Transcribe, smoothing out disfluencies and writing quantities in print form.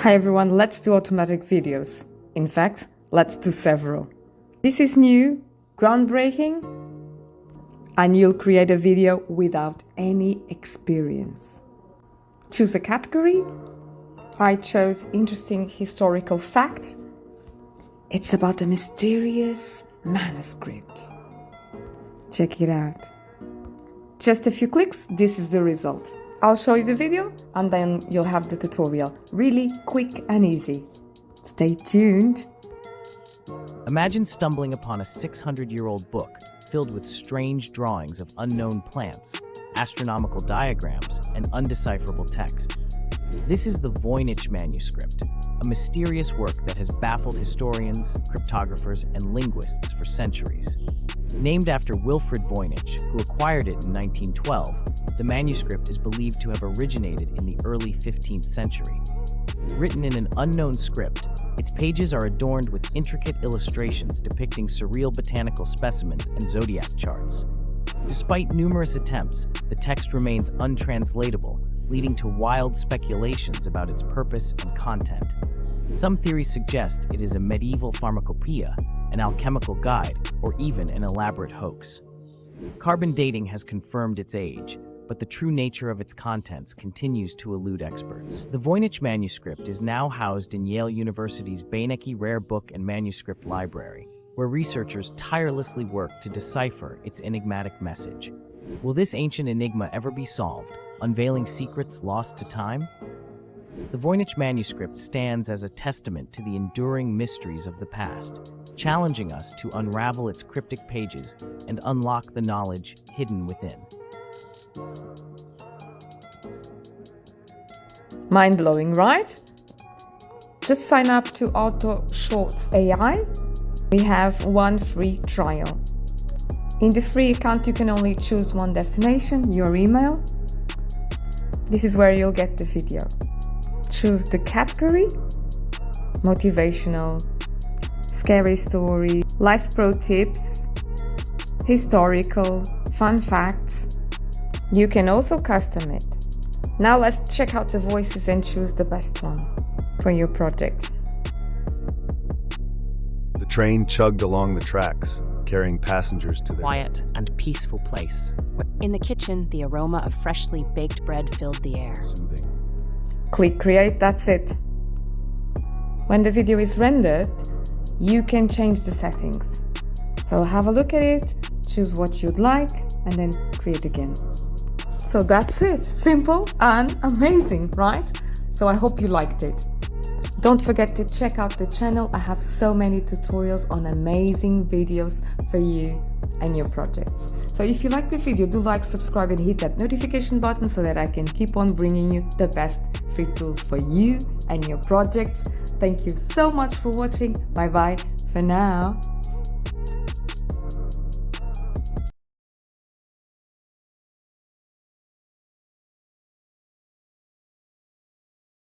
Hi everyone, let's do automatic videos. In fact, let's do several. This is new, groundbreaking, and you'll create a video without any experience. Choose a category. I chose interesting historical fact. It's about a mysterious manuscript. Check it out. Just a few clicks, this is the result. I'll show you the video and then you'll have the tutorial. Really quick and easy. Stay tuned. Imagine stumbling upon a 600-year-old book filled with strange drawings of unknown plants, astronomical diagrams, and undecipherable text. This is the Voynich manuscript, a mysterious work that has baffled historians, cryptographers, and linguists for centuries. Named after Wilfrid Voynich, who acquired it in 1912, the manuscript is believed to have originated in the early 15th century. Written in an unknown script, its pages are adorned with intricate illustrations depicting surreal botanical specimens and zodiac charts. Despite numerous attempts, the text remains untranslatable, leading to wild speculations about its purpose and content. Some theories suggest it is a medieval pharmacopoeia, an alchemical guide, or even an elaborate hoax. Carbon dating has confirmed its age, but the true nature of its contents continues to elude experts. The Voynich manuscript is now housed in Yale University's Beinecke Rare Book and Manuscript Library, where researchers tirelessly work to decipher its enigmatic message. Will this ancient enigma ever be solved, unveiling secrets lost to time? The Voynich manuscript stands as a testament to the enduring mysteries of the past, challenging us to unravel its cryptic pages and unlock the knowledge hidden within. Mind-blowing, right? Just sign up to autoshorts.ai. We have one free trial. In the free account, you can only choose one destination, your email. This is where you'll get the video. Choose the category: motivational, scary story, life pro tips, historical, fun facts. You can also custom it. Now let's check out the voices and choose the best one for your project. The train chugged along the tracks, carrying passengers to their Quiet and peaceful place. In the kitchen, the aroma of freshly baked bread filled the air. soothing. Click create, that's it. When the video is rendered, you can change the settings. So have a look at it, choose what you'd like, and then create again. So that's it. Simple and amazing, right? So I hope you liked it. Don't forget to check out the channel. I have so many tutorials on amazing videos for you and your projects. So if you like the video, do like, subscribe, and hit that notification button so that I can keep on bringing you the best free tools for you and your projects. Thank you so much for watching. Bye bye for now.